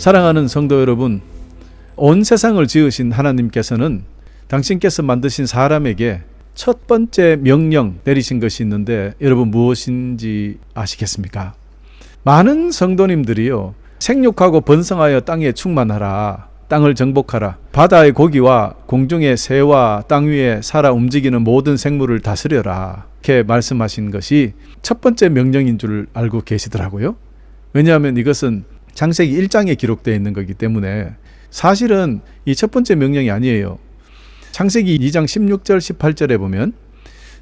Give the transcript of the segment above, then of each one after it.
사랑하는 성도 여러분, 온 세상을 지으신 하나님께서는 당신께서 만드신 사람에게 첫 번째 명령 내리신 것이 있는데 여러분 무엇인지 아시겠습니까? 많은 성도님들이요, 생육하고 번성하여 땅에 충만하라, 땅을 정복하라, 바다의 고기와 공중의 새와 땅 위에 살아 움직이는 모든 생물을 다스려라, 이렇게 말씀하신 것이 첫 번째 명령인 줄 알고 계시더라고요. 왜냐하면 이것은 창세기 1장에 기록되어 있는 거기 때문에 사실은 이 첫 번째 명령이 아니에요. 창세기 2장 16절 18절에 보면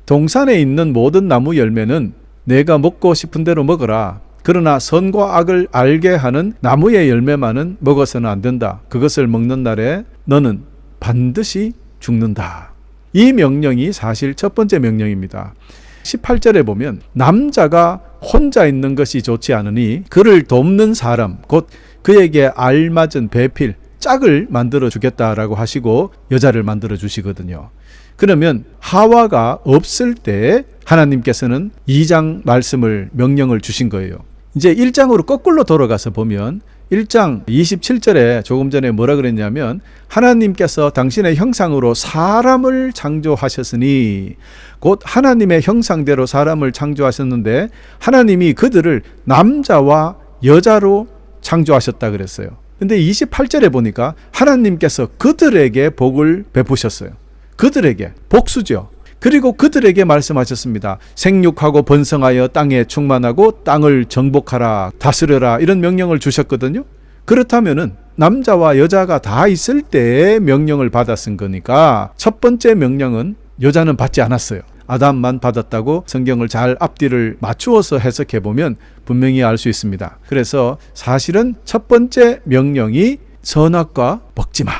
동산에 있는 모든 나무 열매는 내가 먹고 싶은 대로 먹어라. 그러나 선과 악을 알게 하는 나무의 열매만은 먹어서는 안 된다. 그것을 먹는 날에 너는 반드시 죽는다. 이 명령이 사실 첫 번째 명령입니다. 18절에 보면 남자가 혼자 있는 것이 좋지 않으니 그를 돕는 사람, 곧 그에게 알맞은 배필, 짝을 만들어 주겠다라고 하시고 여자를 만들어 주시거든요. 그러면 하와가 없을 때 하나님께서는 2장 말씀을, 명령을 주신 거예요. 이제 1장으로 거꾸로 돌아가서 보면 1장 27절에 조금 전에 뭐라 그랬냐면 하나님께서 당신의 형상으로 사람을 창조하셨으니, 곧 하나님의 형상대로 사람을 창조하셨는데 하나님이 그들을 남자와 여자로 창조하셨다 그랬어요. 근데 28절에 보니까 하나님께서 그들에게 복을 베푸셨어요. 그들에게, 복수죠. 그리고 그들에게 말씀하셨습니다. 생육하고 번성하여 땅에 충만하고 땅을 정복하라, 다스려라, 이런 명령을 주셨거든요. 그렇다면은 남자와 여자가 다 있을 때의 명령을 받았은 거니까 첫 번째 명령은 여자는 받지 않았어요. 아담만 받았다고 성경을 잘 앞뒤를 맞추어서 해석해 보면 분명히 알 수 있습니다. 그래서 사실은 첫 번째 명령이 선악과 먹지 마.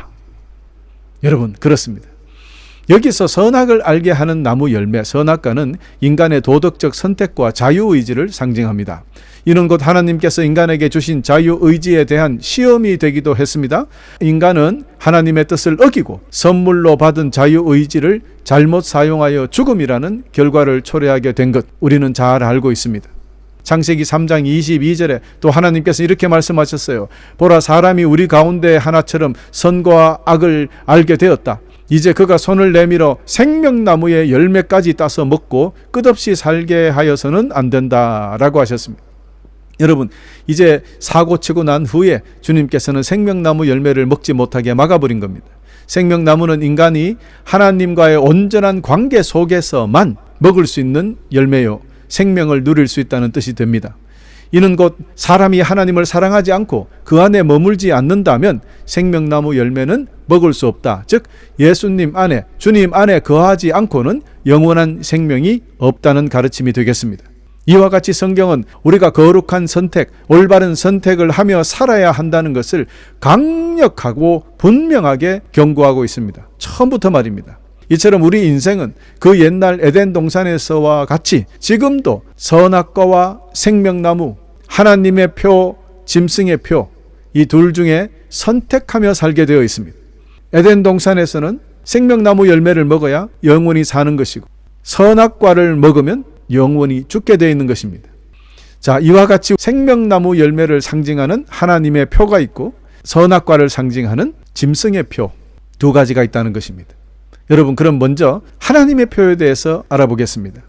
여러분, 그렇습니다. 여기서 선악을 알게 하는 나무 열매, 선악과는 인간의 도덕적 선택과 자유의지를 상징합니다. 이는 곧 하나님께서 인간에게 주신 자유의지에 대한 시험이 되기도 했습니다. 인간은 하나님의 뜻을 어기고 선물로 받은 자유의지를 잘못 사용하여 죽음이라는 결과를 초래하게 된 것, 우리는 잘 알고 있습니다. 창세기 3장 22절에 또 하나님께서 이렇게 말씀하셨어요. 보라, 사람이 우리 가운데 하나처럼 선과 악을 알게 되었다. 이제 그가 손을 내밀어 생명나무의 열매까지 따서 먹고 끝없이 살게 하여서는 안 된다라고 하셨습니다. 여러분, 이제 사고치고 난 후에 주님께서는 생명나무 열매를 먹지 못하게 막아버린 겁니다. 생명나무는 인간이 하나님과의 온전한 관계 속에서만 먹을 수 있는 열매요, 생명을 누릴 수 있다는 뜻이 됩니다. 이는 곧 사람이 하나님을 사랑하지 않고 그 안에 머물지 않는다면 생명나무 열매는 먹을 수 없다. 즉 예수님 안에, 주님 안에 거하지 않고는 영원한 생명이 없다는 가르침이 되겠습니다. 이와 같이 성경은 우리가 거룩한 선택, 올바른 선택을 하며 살아야 한다는 것을 강력하고 분명하게 경고하고 있습니다. 처음부터 말입니다. 이처럼 우리 인생은 그 옛날 에덴 동산에서와 같이 지금도 선악과와 생명나무, 하나님의 표, 짐승의 표, 이 둘 중에 선택하며 살게 되어 있습니다. 에덴 동산에서는 생명나무 열매를 먹어야 영원히 사는 것이고 선악과를 먹으면 영원히 죽게 되어 있는 것입니다. 자, 이와 같이 생명나무 열매를 상징하는 하나님의 표가 있고 선악과를 상징하는 짐승의 표, 두 가지가 있다는 것입니다. 여러분, 그럼 먼저 하나님의 표에 대해서 알아보겠습니다.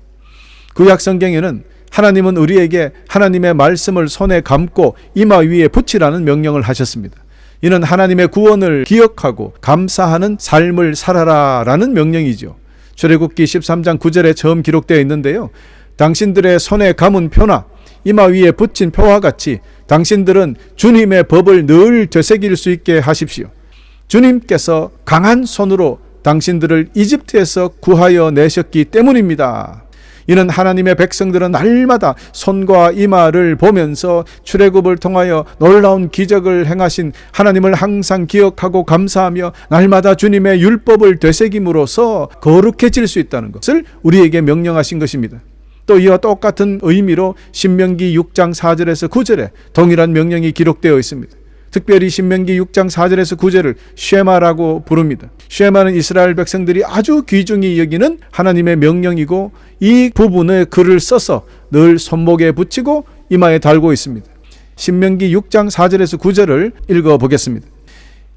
구약 성경에는 하나님은 우리에게 하나님의 말씀을 손에 감고 이마 위에 붙이라는 명령을 하셨습니다. 이는 하나님의 구원을 기억하고 감사하는 삶을 살아라 라는 명령이죠. 출애굽기 13장 9절에 처음 기록되어 있는데요. 당신들의 손에 감은 표나 이마 위에 붙인 표와 같이 당신들은 주님의 법을 늘 되새길 수 있게 하십시오. 주님께서 강한 손으로 당신들을 이집트에서 구하여 내셨기 때문입니다. 이는 하나님의 백성들은 날마다 손과 이마를 보면서 출애굽을 통하여 놀라운 기적을 행하신 하나님을 항상 기억하고 감사하며 날마다 주님의 율법을 되새김으로써 거룩해질 수 있다는 것을 우리에게 명령하신 것입니다. 또 이와 똑같은 의미로 신명기 6장 4절에서 9절에 동일한 명령이 기록되어 있습니다. 특별히 신명기 6장 4절에서 9절을 쉐마라고 부릅니다. 쉐마는 이스라엘 백성들이 아주 귀중히 여기는 하나님의 명령이고 이 부분에 글을 써서 늘 손목에 붙이고 이마에 달고 있습니다. 신명기 6장 4절에서 9절을 읽어보겠습니다.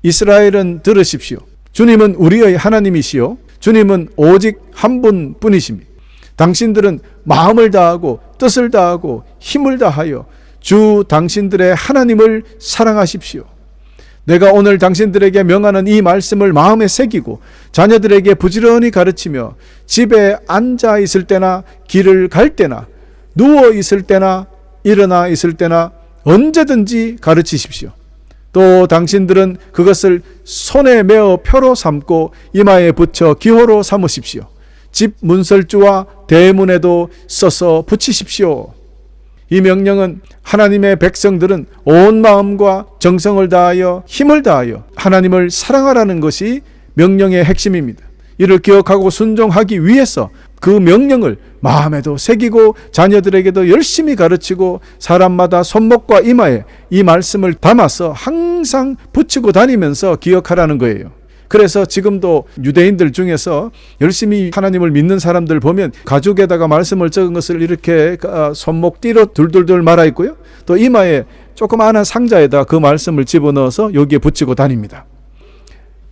이스라엘은 들으십시오. 주님은 우리의 하나님이시요 주님은 오직 한 분뿐이십니다. 당신들은 마음을 다하고 뜻을 다하고 힘을 다하여 주 당신들의 하나님을 사랑하십시오. 내가 오늘 당신들에게 명하는 이 말씀을 마음에 새기고 자녀들에게 부지런히 가르치며 집에 앉아 있을 때나 길을 갈 때나 누워 있을 때나 일어나 있을 때나 언제든지 가르치십시오. 또 당신들은 그것을 손에 메어 표로 삼고 이마에 붙여 기호로 삼으십시오. 집 문설주와 대문에도 써서 붙이십시오. 이 명령은 하나님의 백성들은 온 마음과 정성을 다하여 힘을 다하여 하나님을 사랑하라는 것이 명령의 핵심입니다. 이를 기억하고 순종하기 위해서 그 명령을 마음에도 새기고 자녀들에게도 열심히 가르치고 사람마다 손목과 이마에 이 말씀을 담아서 항상 붙이고 다니면서 기억하라는 거예요. 그래서 지금도 유대인들 중에서 열심히 하나님을 믿는 사람들 보면 가죽에다가 말씀을 적은 것을 이렇게 손목뒤로 둘둘둘 말아 있고요. 또 이마에 조그마한 상자에다 그 말씀을 집어넣어서 여기에 붙이고 다닙니다.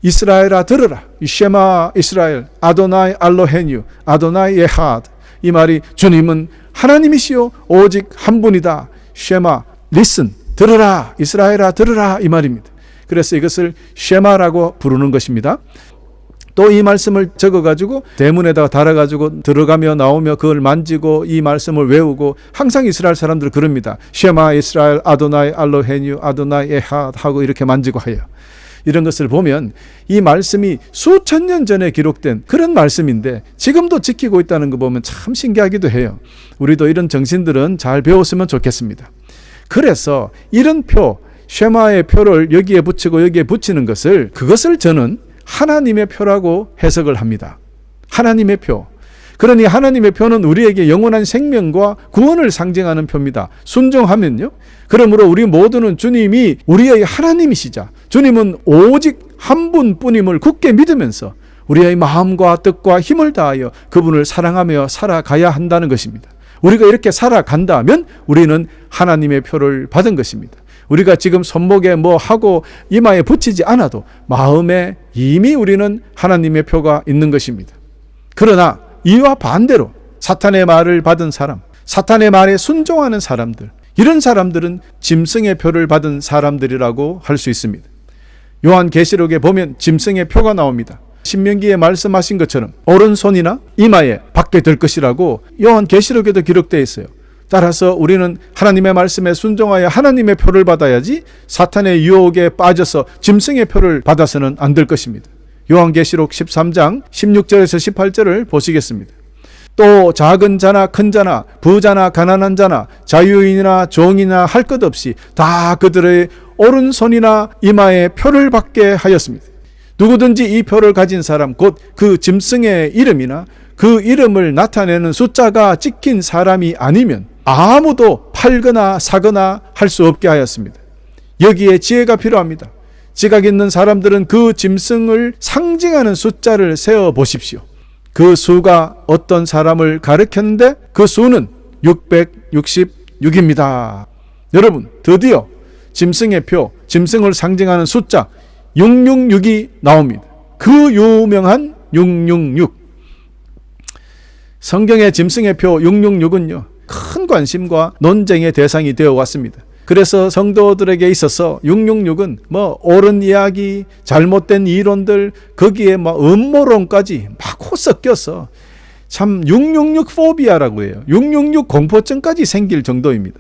이스라엘아 들으라. 쉐마 이스라엘 아도나이 알로헤뉴 아도나이 에하드. 이 말이 주님은 하나님이시요 오직 한 분이다. 쉐마 listen 들으라. 이스라엘아 들으라 이 말입니다. 그래서 이것을 쉐마라고 부르는 것입니다. 또 이 말씀을 적어가지고 대문에다가 달아가지고 들어가며 나오며 그걸 만지고 이 말씀을 외우고 항상 이스라엘 사람들 그럽니다. 쉐마 이스라엘 아도나이 알로헤뉴 아도나이 에하드 하고 이렇게 만지고 해요. 이런 것을 보면 이 말씀이 수천 년 전에 기록된 그런 말씀인데 지금도 지키고 있다는 거 보면 참 신기하기도 해요. 우리도 이런 정신들은 잘 배웠으면 좋겠습니다. 그래서 이런 표 쉐마의 표를 여기에 붙이고 여기에 붙이는 그것을 저는 하나님의 표라고 해석을 합니다. 하나님의 표. 그러니 하나님의 표는 우리에게 영원한 생명과 구원을 상징하는 표입니다. 순종하면요. 그러므로 우리 모두는 주님이 우리의 하나님이시자 주님은 오직 한 분뿐임을 굳게 믿으면서 우리의 마음과 뜻과 힘을 다하여 그분을 사랑하며 살아가야 한다는 것입니다. 우리가 이렇게 살아간다면 우리는 하나님의 표를 받은 것입니다. 우리가 지금 손목에 뭐 하고 이마에 붙이지 않아도 마음에 이미 우리는 하나님의 표가 있는 것입니다. 그러나 이와 반대로 사탄의 말을 받은 사람, 사탄의 말에 순종하는 사람들, 이런 사람들은 짐승의 표를 받은 사람들이라고 할 수 있습니다. 요한계시록에 보면 짐승의 표가 나옵니다. 신명기에 말씀하신 것처럼 오른손이나 이마에 받게 될 것이라고 요한계시록에도 기록되어 있어요. 따라서 우리는 하나님의 말씀에 순종하여 하나님의 표를 받아야지 사탄의 유혹에 빠져서 짐승의 표를 받아서는 안 될 것입니다. 요한계시록 13장 16절에서 18절을 보시겠습니다. 또 작은 자나 큰 자나 부자나 가난한 자나 자유인이나 종이나 할 것 없이 다 그들의 오른손이나 이마에 표를 받게 하였습니다. 누구든지 이 표를 가진 사람 곧 그 짐승의 이름이나 그 이름을 나타내는 숫자가 찍힌 사람이 아니면 아무도 팔거나 사거나 할 수 없게 하였습니다. 여기에 지혜가 필요합니다. 지각 있는 사람들은 그 짐승을 상징하는 숫자를 세어 보십시오. 그 수가 어떤 사람을 가리켰는데 그 수는 666입니다. 여러분 드디어 짐승의 표, 짐승을 상징하는 숫자 666이 나옵니다. 그 유명한 666. 성경의 짐승의 표 666은요 큰 관심과 논쟁의 대상이 되어 왔습니다. 그래서 성도들에게 있어서 666은 옳은 이야기, 잘못된 이론들, 거기에 음모론까지 막 섞여서 참 666 포비아라고 해요. 666 공포증까지 생길 정도입니다.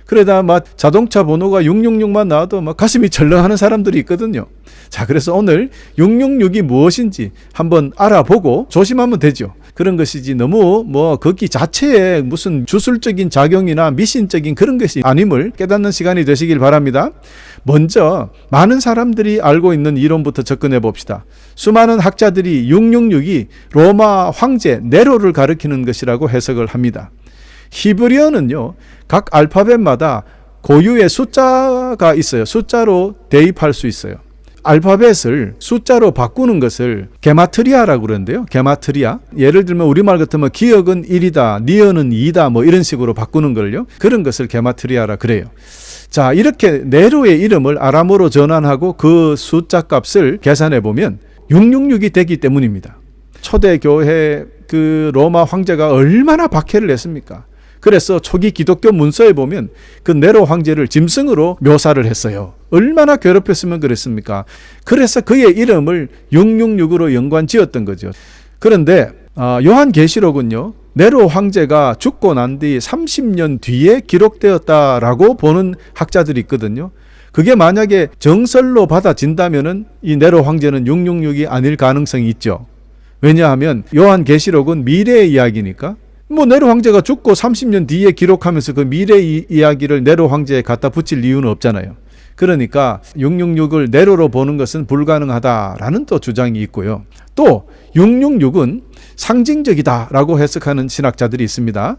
그러다 자동차 번호가 666만 나와도 가슴이 철렁하는 사람들이 있거든요. 자, 그래서 오늘 666이 무엇인지 한번 알아보고 조심하면 되죠. 그런 것이지 너무 거기 자체에 무슨 주술적인 작용이나 미신적인 그런 것이 아님을 깨닫는 시간이 되시길 바랍니다. 먼저 많은 사람들이 알고 있는 이론부터 접근해 봅시다. 수많은 학자들이 666이 로마 황제 네로를 가리키는 것이라고 해석을 합니다. 히브리어는요 각 알파벳마다 고유의 숫자가 있어요. 숫자로 대입할 수 있어요. 알파벳을 숫자로 바꾸는 것을 게마트리아라고 그러는데요. 게마트리아. 예를 들면 우리말 같으면 기억은 1이다, 니은은 2다 이런 식으로 바꾸는 걸요. 그런 것을 게마트리아라 그래요. 자, 이렇게 네로의 이름을 아람어로 전환하고 그 숫자 값을 계산해 보면 666이 되기 때문입니다. 초대교회 그 로마 황제가 얼마나 박해를 했습니까? 그래서 초기 기독교 문서에 보면 그 네로 황제를 짐승으로 묘사를 했어요. 얼마나 괴롭혔으면 그랬습니까? 그래서 그의 이름을 666으로 연관 지었던 거죠. 그런데 요한계시록은요, 네로 황제가 죽고 난 뒤 30년 뒤에 기록되었다라고 보는 학자들이 있거든요. 그게 만약에 정설로 받아진다면은 이 네로 황제는 666이 아닐 가능성이 있죠. 왜냐하면 요한계시록은 미래의 이야기니까, 뭐 네로 황제가 죽고 30년 뒤에 기록하면서 그 미래 이야기를 네로 황제에 갖다 붙일 이유는 없잖아요. 그러니까 666을 네로로 보는 것은 불가능하다라는 또 주장이 있고요. 또 666은 상징적이다라고 해석하는 신학자들이 있습니다.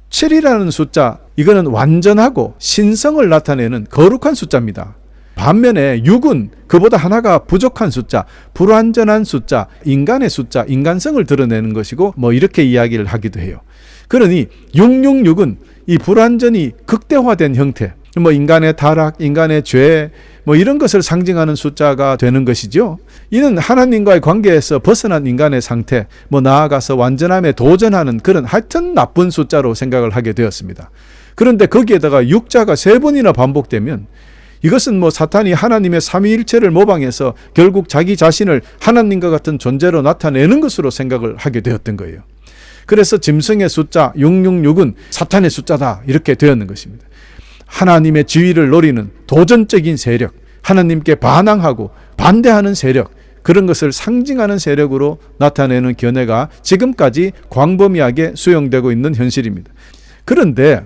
7이라는 숫자, 이거는 완전하고 신성을 나타내는 거룩한 숫자입니다. 반면에 6은 그보다 하나가 부족한 숫자, 불완전한 숫자, 인간의 숫자, 인간성을 드러내는 것이고 뭐 이렇게 이야기를 하기도 해요. 그러니 666은 이 불완전히 극대화된 형태, 뭐 인간의 타락, 인간의 죄, 뭐 이런 것을 상징하는 숫자가 되는 것이죠. 이는 하나님과의 관계에서 벗어난 인간의 상태, 뭐 나아가서 완전함에 도전하는 그런 하여튼 나쁜 숫자로 생각을 하게 되었습니다. 그런데 거기에다가 6자가 3번이나 반복되면 이것은 뭐 사탄이 하나님의 삼위일체를 모방해서 결국 자기 자신을 하나님과 같은 존재로 나타내는 것으로 생각을 하게 되었던 거예요. 그래서 짐승의 숫자 666은 사탄의 숫자다 이렇게 되었는 것입니다. 하나님의 지위를 노리는 도전적인 세력, 하나님께 반항하고 반대하는 세력, 그런 것을 상징하는 세력으로 나타내는 견해가 지금까지 광범위하게 수용되고 있는 현실입니다. 그런데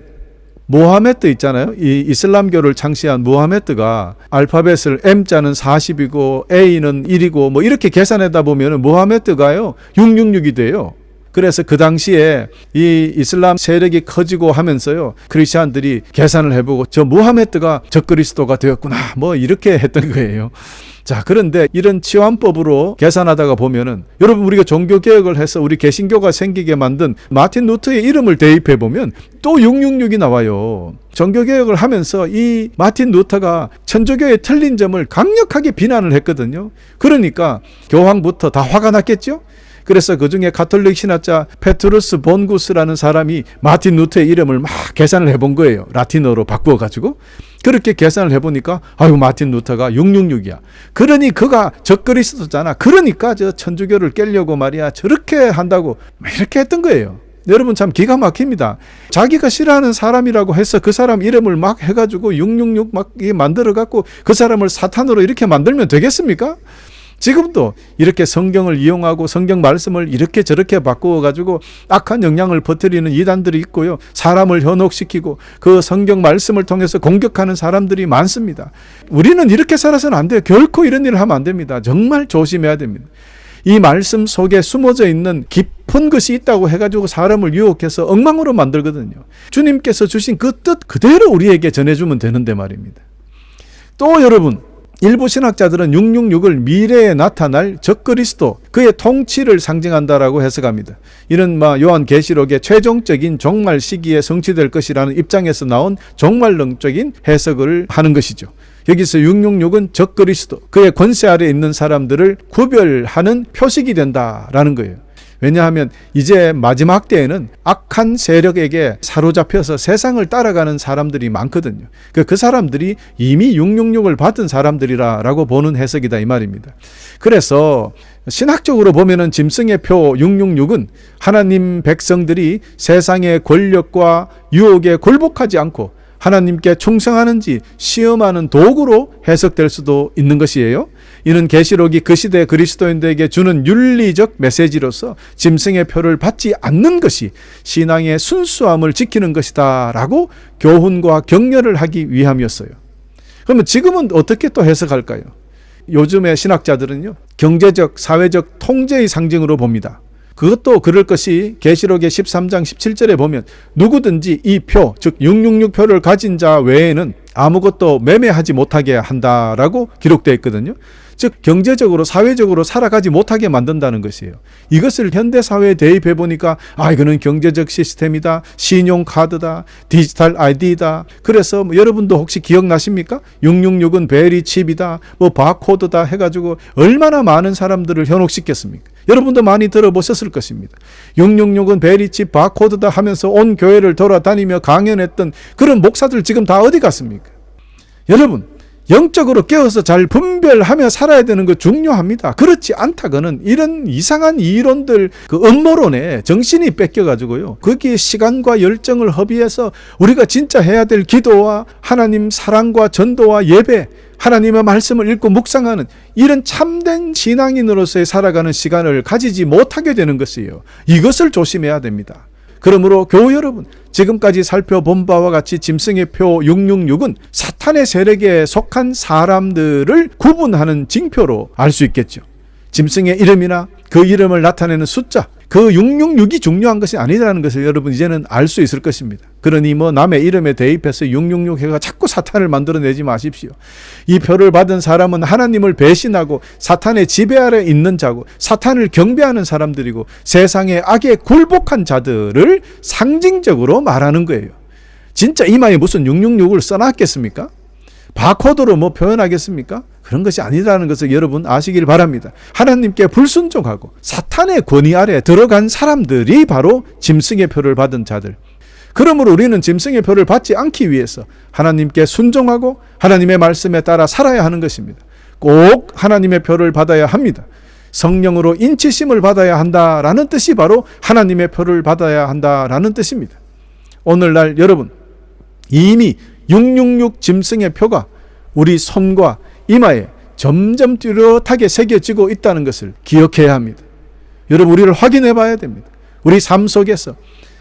모하메드 있잖아요. 이 이슬람교를 창시한 모하메드가 알파벳을 M자는 40이고 A는 1이고 뭐 이렇게 계산하다 보면 모하메드가요 666이 돼요. 그래서 그 당시에 이 이슬람 세력이 커지고 하면서요, 크리스찬들이 계산을 해보고 저 무하메드가 적그리스도가 되었구나 뭐 이렇게 했던 거예요. 자, 그런데 이런 치환법으로 계산하다가 보면은 여러분, 우리가 종교개혁을 해서 우리 개신교가 생기게 만든 마틴 루터의 이름을 대입해 보면 또 666이 나와요. 종교개혁을 하면서 이 마틴 루터가 천주교의 틀린 점을 강력하게 비난을 했거든요. 그러니까 교황부터 다 화가 났겠죠. 그래서 그 중에 가톨릭 신학자 페트루스 본구스라는 사람이 마틴 루터의 이름을 막 계산을 해본 거예요. 라틴어로 바꾸어가지고. 그렇게 계산을 해보니까 아유, 마틴 루터가 666이야. 그러니 그가 적그리스도잖아. 그러니까 저 천주교를 깨려고 말이야 저렇게 한다고 이렇게 했던 거예요. 여러분, 참 기가 막힙니다. 자기가 싫어하는 사람이라고 해서 그 사람 이름을 막 해가지고 666 막 만들어갖고 그 사람을 사탄으로 이렇게 만들면 되겠습니까? 지금도 이렇게 성경을 이용하고 성경 말씀을 이렇게 저렇게 바꾸어가지고 악한 영향을 퍼뜨리는 이단들이 있고요. 사람을 현혹시키고 그 성경 말씀을 통해서 공격하는 사람들이 많습니다. 우리는 이렇게 살아서는 안 돼요. 결코 이런 일을 하면 안 됩니다. 정말 조심해야 됩니다. 이 말씀 속에 숨어져 있는 깊은 것이 있다고 해가지고 사람을 유혹해서 엉망으로 만들거든요. 주님께서 주신 그 뜻 그대로 우리에게 전해주면 되는데 말입니다. 또 여러분, 일부 신학자들은 666을 미래에 나타날 적그리스도, 그의 통치를 상징한다라고 해석합니다. 이는 요한계시록의 최종적인 종말 시기에 성취될 것이라는 입장에서 나온 종말론적인 해석을 하는 것이죠. 여기서 666은 적그리스도, 그의 권세 아래에 있는 사람들을 구별하는 표식이 된다라는 거예요. 왜냐하면 이제 마지막 때에는 악한 세력에게 사로잡혀서 세상을 따라가는 사람들이 많거든요. 그 사람들이 이미 666을 받은 사람들이라고 보는 해석이다 이 말입니다. 그래서 신학적으로 보면은 짐승의 표 666은 하나님 백성들이 세상의 권력과 유혹에 굴복하지 않고 하나님께 충성하는지 시험하는 도구로 해석될 수도 있는 것이에요. 이는 계시록이 그 시대 그리스도인들에게 주는 윤리적 메시지로서 짐승의 표를 받지 않는 것이 신앙의 순수함을 지키는 것이다 라고 교훈과 격려를 하기 위함이었어요. 그러면 지금은 어떻게 또 해석할까요? 요즘의 신학자들은요, 경제적, 사회적 통제의 상징으로 봅니다. 그것도 그럴 것이 계시록의 13장 17절에 보면 누구든지 이 표, 즉 666표를 가진 자 외에는 아무것도 매매하지 못하게 한다라고 기록되어 있거든요. 즉 경제적으로 사회적으로 살아가지 못하게 만든다는 것이에요. 이것을 현대사회에 대입해 보니까 이거는 경제적 시스템이다, 신용카드다, 디지털 아이디다. 그래서 여러분도 혹시 기억나십니까? 666은 베리칩이다, 바코드다 해가지고 얼마나 많은 사람들을 현혹시켰습니까? 여러분도 많이 들어보셨을 것입니다. 666은 베리칩, 바코드다 하면서 온 교회를 돌아다니며 강연했던 그런 목사들 지금 다 어디 갔습니까? 여러분, 영적으로 깨어서 잘 분별하며 살아야 되는 거 중요합니다. 그렇지 않다고는 이런 이상한 이론들, 그 음모론에 정신이 뺏겨가지고요, 거기에 시간과 열정을 허비해서 우리가 진짜 해야 될 기도와 하나님 사랑과 전도와 예배, 하나님의 말씀을 읽고 묵상하는 이런 참된 신앙인으로서의 살아가는 시간을 가지지 못하게 되는 것이에요. 이것을 조심해야 됩니다. 그러므로 교우 여러분, 지금까지 살펴본 바와 같이 짐승의 표 666은 사탄의 세력에 속한 사람들을 구분하는 징표로 알 수 있겠죠. 짐승의 이름이나 그 이름을 나타내는 숫자, 그 666이 중요한 것이 아니라는 것을 여러분 이제는 알 수 있을 것입니다. 그러니 남의 이름에 대입해서 666 해가 자꾸 사탄을 만들어내지 마십시오. 이 표를 받은 사람은 하나님을 배신하고 사탄의 지배 아래 있는 자고 사탄을 경배하는 사람들이고 세상의 악에 굴복한 자들을 상징적으로 말하는 거예요. 진짜 이마에 무슨 666을 써놨겠습니까? 바코드로 표현하겠습니까? 그런 것이 아니라는 것을 여러분 아시길 바랍니다. 하나님께 불순종하고 사탄의 권위 아래 들어간 사람들이 바로 짐승의 표를 받은 자들. 그러므로 우리는 짐승의 표를 받지 않기 위해서 하나님께 순종하고 하나님의 말씀에 따라 살아야 하는 것입니다. 꼭 하나님의 표를 받아야 합니다. 성령으로 인치심을 받아야 한다라는 뜻이 바로 하나님의 표를 받아야 한다라는 뜻입니다. 오늘날 여러분, 이미 666 짐승의 표가 우리 손과 이마에 점점 뚜렷하게 새겨지고 있다는 것을 기억해야 합니다. 여러분, 우리를 확인해 봐야 됩니다. 우리 삶 속에서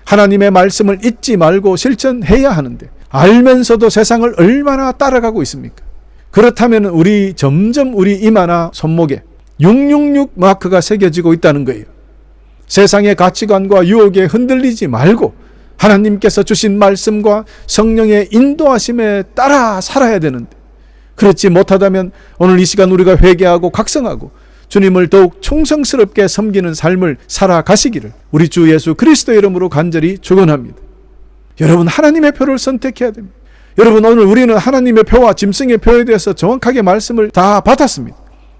하나님의 말씀을 잊지 말고 실천해야 하는데 알면서도 세상을 얼마나 따라가고 있습니까? 그렇다면 점점 우리 이마나 손목에 666 마크가 새겨지고 있다는 거예요. 세상의 가치관과 유혹에 흔들리지 말고 하나님께서 주신 말씀과 성령의 인도하심에 따라 살아야 되는데, 그렇지 못하다면 오늘 이 시간 우리가 회개하고 각성하고 주님을 더욱 충성스럽게 섬기는 삶을 살아가시기를 우리 주 예수 그리스도의 이름으로 간절히 축원합니다. 여러분, 하나님의 표를 선택해야 됩니다. 여러분, 오늘 우리는 하나님의 표와 짐승의 표에 대해서 정확하게 말씀을 다 받았습니다.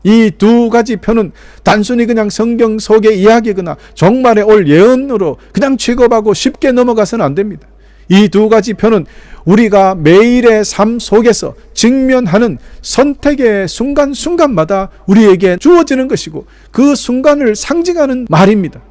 이 두 가지 표는 단순히 그냥 성경 속의 이야기거나 종말에 올 예언으로 그냥 취급하고 쉽게 넘어가서는 안 됩니다. 이 두 가지 표는 우리가 매일의 삶 속에서 직면하는 선택의 순간순간마다 우리에게 주어지는 것이고 그 순간을 상징하는 말입니다.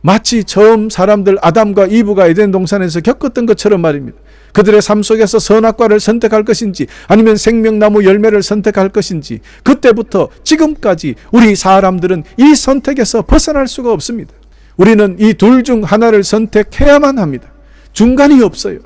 마치 처음 사람들 아담과 이브가 에덴 동산에서 겪었던 것처럼 말입니다. 그들의 삶 속에서 선악과를 선택할 것인지 아니면 생명나무 열매를 선택할 것인지 그때부터 지금까지 우리 사람들은 이 선택에서 벗어날 수가 없습니다. 우리는 이 둘 중 하나를 선택해야만 합니다. 중간이 없어요.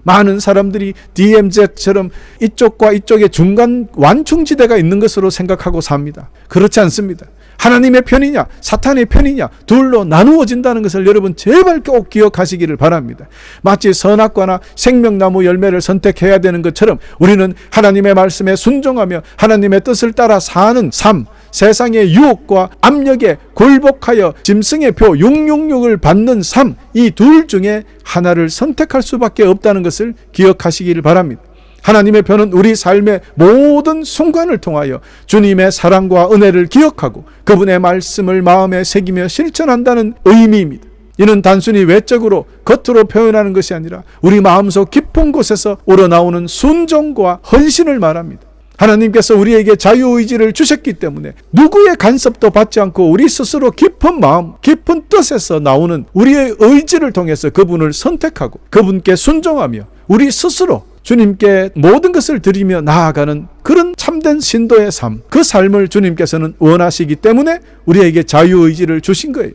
많은 사람들이 DMZ처럼 이쪽과 이쪽의 중간 완충지대가 있는 것으로 생각하고 삽니다. 그렇지 않습니다. 하나님의 편이냐 사탄의 편이냐 둘로 나누어진다는 것을 여러분 제발 꼭 기억하시기를 바랍니다. 마치 선악과나 생명나무 열매를 선택해야 되는 것처럼 우리는 하나님의 말씀에 순종하며 하나님의 뜻을 따라 사는 삶, 세상의 유혹과 압력에 굴복하여 짐승의 표 666을 받는 삶, 이 둘 중에 하나를 선택할 수밖에 없다는 것을 기억하시기를 바랍니다. 하나님의 표는 우리 삶의 모든 순간을 통하여 주님의 사랑과 은혜를 기억하고 그분의 말씀을 마음에 새기며 실천한다는 의미입니다. 이는 단순히 외적으로 겉으로 표현하는 것이 아니라 우리 마음속 깊은 곳에서 우러나오는 순종과 헌신을 말합니다. 하나님께서 우리에게 자유의지를 주셨기 때문에 누구의 간섭도 받지 않고 우리 스스로 깊은 마음, 깊은 뜻에서 나오는 우리의 의지를 통해서 그분을 선택하고 그분께 순종하며 우리 스스로 주님께 모든 것을 드리며 나아가는 그런 참된 신도의 삶, 그 삶을 주님께서는 원하시기 때문에 우리에게 자유의지를 주신 거예요.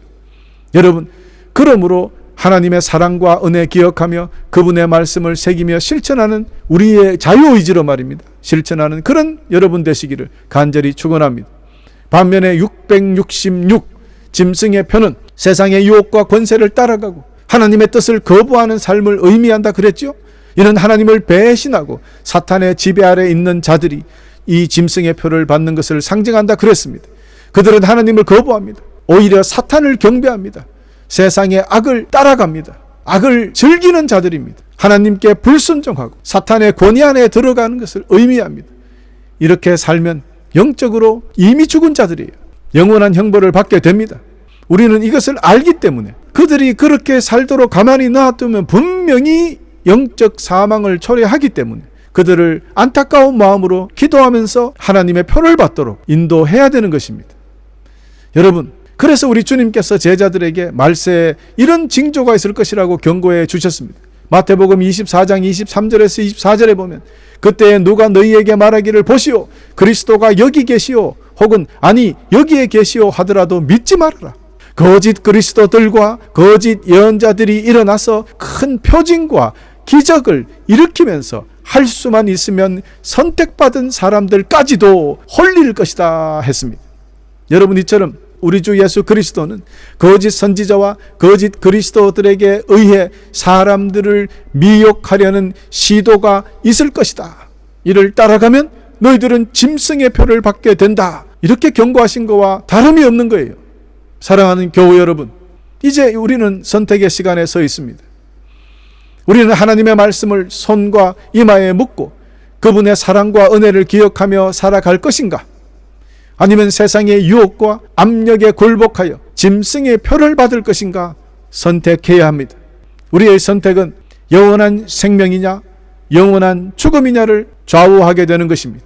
여러분, 그러므로 하나님의 사랑과 은혜 기억하며 그분의 말씀을 새기며 실천하는 우리의 자유의지로 말입니다. 실천하는 그런 여러분 되시기를 간절히 축원합니다. 반면에 666 짐승의 표는 세상의 유혹과 권세를 따라가고 하나님의 뜻을 거부하는 삶을 의미한다 그랬죠. 이는 하나님을 배신하고 사탄의 지배 아래 있는 자들이 이 짐승의 표를 받는 것을 상징한다 그랬습니다. 그들은 하나님을 거부합니다. 오히려 사탄을 경배합니다. 세상의 악을 따라갑니다. 악을 즐기는 자들입니다. 하나님께 불순종하고 사탄의 권위 안에 들어가는 것을 의미합니다. 이렇게 살면 영적으로 이미 죽은 자들이에요. 영원한 형벌을 받게 됩니다. 우리는 이것을 알기 때문에 그들이 그렇게 살도록 가만히 놔두면 분명히 영적 사망을 초래하기 때문에 그들을 안타까운 마음으로 기도하면서 하나님의 표를 받도록 인도해야 되는 것입니다. 여러분, 그래서 우리 주님께서 제자들에게 말세에 이런 징조가 있을 것이라고 경고해 주셨습니다. 마태복음 24장 23절에서 24절에 보면 그때 누가 너희에게 말하기를 보시오 그리스도가 여기 계시오 혹은 아니 여기에 계시오 하더라도 믿지 말아라. 거짓 그리스도들과 거짓 예언자들이 일어나서 큰 표징과 기적을 일으키면서 할 수만 있으면 선택받은 사람들까지도 홀릴 것이다 했습니다. 여러분, 이처럼 우리 주 예수 그리스도는 거짓 선지자와 거짓 그리스도들에게 의해 사람들을 미혹하려는 시도가 있을 것이다. 이를 따라가면 너희들은 짐승의 표를 받게 된다. 이렇게 경고하신 거와 다름이 없는 거예요. 사랑하는 교우 여러분, 이제 우리는 선택의 시간에 서 있습니다. 우리는 하나님의 말씀을 손과 이마에 묻고 그분의 사랑과 은혜를 기억하며 살아갈 것인가? 아니면 세상의 유혹과 압력에 굴복하여 짐승의 표를 받을 것인가 선택해야 합니다. 우리의 선택은 영원한 생명이냐 영원한 죽음이냐를 좌우하게 되는 것입니다.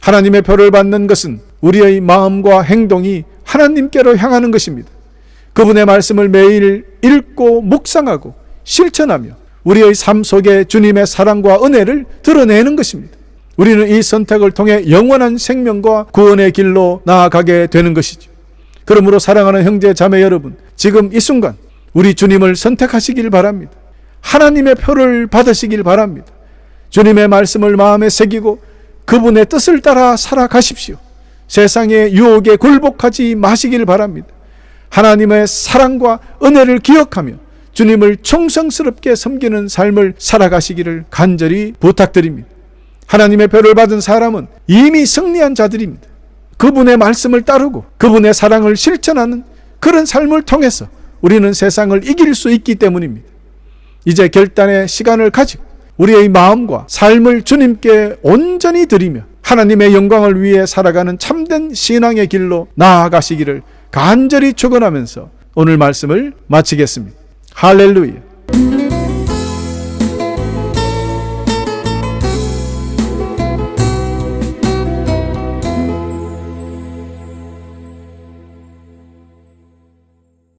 하나님의 표를 받는 것은 우리의 마음과 행동이 하나님께로 향하는 것입니다. 그분의 말씀을 매일 읽고 묵상하고 실천하며 우리의 삶 속에 주님의 사랑과 은혜를 드러내는 것입니다. 우리는 이 선택을 통해 영원한 생명과 구원의 길로 나아가게 되는 것이죠. 그러므로 사랑하는 형제 자매 여러분, 지금 이 순간 우리 주님을 선택하시길 바랍니다. 하나님의 표를 받으시길 바랍니다. 주님의 말씀을 마음에 새기고 그분의 뜻을 따라 살아가십시오. 세상의 유혹에 굴복하지 마시길 바랍니다. 하나님의 사랑과 은혜를 기억하며 주님을 충성스럽게 섬기는 삶을 살아가시기를 간절히 부탁드립니다. 하나님의 표를 받은 사람은 이미 승리한 자들입니다. 그분의 말씀을 따르고 그분의 사랑을 실천하는 그런 삶을 통해서 우리는 세상을 이길 수 있기 때문입니다. 이제 결단의 시간을 가지고 우리의 마음과 삶을 주님께 온전히 드리며 하나님의 영광을 위해 살아가는 참된 신앙의 길로 나아가시기를 간절히 축원하면서 오늘 말씀을 마치겠습니다. 할렐루야.